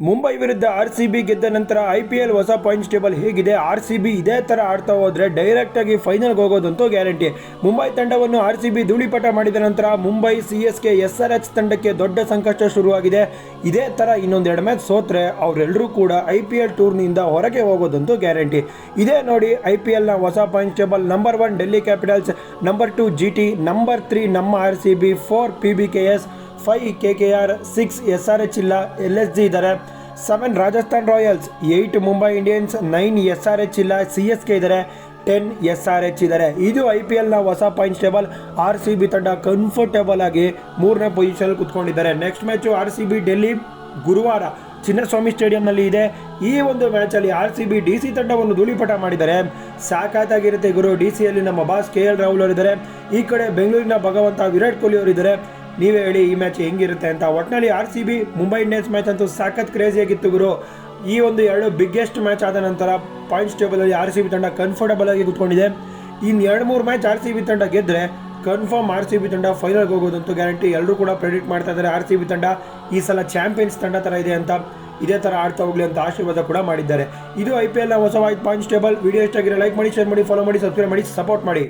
ಮುಂಬೈ ವಿರುದ್ಧ RCB ಗೆದ್ದ ನಂತರ IPL ಹೊಸ ಪಾಯಿಂಟ್ಸ್ ಟೇಬಲ್ ಹೇಗಿದೆ, RCB ಇದೇ ಥರ ಆಡ್ತಾ ಹೋದರೆ ಡೈರೆಕ್ಟಾಗಿ ಫೈನಲ್ಗೆ ಹೋಗೋದಂತೂ ಗ್ಯಾರಂಟಿ. ಮುಂಬೈ ತಂಡವನ್ನು RCB ಧೂಳಿಪಟ ಮಾಡಿದ ನಂತರ ಮುಂಬೈ CSK SRH ತಂಡಕ್ಕೆ ದೊಡ್ಡ ಸಂಕಷ್ಟ ಶುರುವಾಗಿದೆ. ಇದೇ ಥರ ಇನ್ನೊಂದೆರಡು ಮ್ಯಾಚ್ ಸೋತ್ರೆ ಅವರೆಲ್ಲರೂ ಕೂಡ IPL ಟೂರ್ನಿಯಿಂದ ಹೊರಗೆ ಹೋಗೋದಂತೂ ಗ್ಯಾರಂಟಿ. ಇದೇ ನೋಡಿ IPLನ ಹೊಸ points table. Number 1 Delhi capitals, number 2 GT, number 3 ನಮ್ಮ RCB, 4 PBKS, 5 KKR, 6 SRH ಇಲ್ಲ, LSG ಇದ್ದಾರೆ, 7 Rajasthan Royals, 8 Mumbai Indians, 9 SRH ಇಲ್ಲ, CSK ಇದ್ದಾರೆ, 10 SRH ಇದ್ದಾರೆ. ಇದು IPLನ ಹೊಸ ಪಾಯಿಂಟ್ಸ್ ಟೇಬಲ್. RCB ತಂಡ ಕಂಫರ್ಟೇಬಲ್ ಆಗಿ 3ನೇ ಪೊಸಿಷನ್ ಕುತ್ಕೊಂಡಿದ್ದಾರೆ. ನೆಕ್ಸ್ಟ್ ಮ್ಯಾಚು RCB ಡೆಲ್ಲಿ ಗುರುವಾರ ಚಿನ್ನಸ್ವಾಮಿ ಸ್ಟೇಡಿಯಂನಲ್ಲಿ ಇದೆ. ಈ ಒಂದು ಮ್ಯಾಚಲ್ಲಿ RCB DC ತಂಡವನ್ನು ಧೂಳಿಪಟ ಮಾಡಿದ್ದಾರೆ. ಸಾಕಾಗಿರುತ್ತೆ ಗುರು. DCಯಲ್ಲಿ ನಮ್ಮ ಬಾಸ್ KL ರಾಹುಲ್ ಅವರಿದ್ದಾರೆ, ಈ ಕಡೆ ಬೆಂಗಳೂರಿನ ಭಗವಂತ ವಿರಾಟ್ ಕೊಹ್ಲಿ ಅವರಿದ್ದಾರೆ. ನೀವೇ ಹೇಳಿ ಈ ಮ್ಯಾಚ್ ಹೆಂಗಿರುತ್ತೆ ಅಂತ. ಒಟ್ಟಿನಲ್ಲಿ RCB ಮುಂಬೈ ಇಂಡಿಯನ್ಸ್ ಮ್ಯಾಚ್ ಅಂತೂ ಸಾಕತ್ ಕ್ರೇಜಿಯಾಗಿತ್ತು ಗುರು. ಈ ಒಂದು 2 ಬಿಗ್ಗೆಸ್ಟ್ ಮ್ಯಾಚ್ ಆದ ನಂತರ ಪಾಯಿಂಟ್ಸ್ ಟೇಬಲಲ್ಲಿ RCB ತಂಡ ಕಂಫರ್ಟಬಲ್ ಆಗಿ ಕೂತ್ಕೊಂಡಿದೆ. ಇನ್ನು 2-3 ಮ್ಯಾಚ್ RCB ತಂಡ ಗೆದ್ದರೆ ಕನ್ಫರ್ಮ್ RCB ತಂಡ ಫೈನಲ್ಗೆ ಹೋಗೋದಂತೂ ಗ್ಯಾರಂಟಿ. ಎಲ್ಲರೂ ಕೂಡ ಪ್ರೆಡಿಕ್ಟ್ ಮಾಡ್ತಾ ಇದ್ದಾರೆ RCB ತಂಡ ಈ ಸಲ ಚಾಂಪಿಯನ್ಸ್ ತಂಡ ಥರ ಇದೆ ಅಂತ, ಇದೇ ಥರ ಆಡ್ತಾ ಹೋಗಲಿ ಅಂತ ಆಶೀರ್ವಾದ ಕೂಡ ಮಾಡಿದ್ದಾರೆ. ಇದು IPLನ ಹೊಸ ಪಾಯಿಂಟ್ಸ್ ಟೇಬಲ್. ವಿಡಿಯೋ ಇಷ್ಟ ಆಗಿರೋ ಲೈಕ್ ಮಾಡಿ, ಶೇರ್ ಮಾಡಿ, ಫಾಲೋ ಮಾಡಿ, ಸಬ್ಸ್ಕ್ರೈಬ್ ಮಾಡಿ, ಸಪೋರ್ಟ್ ಮಾಡಿ.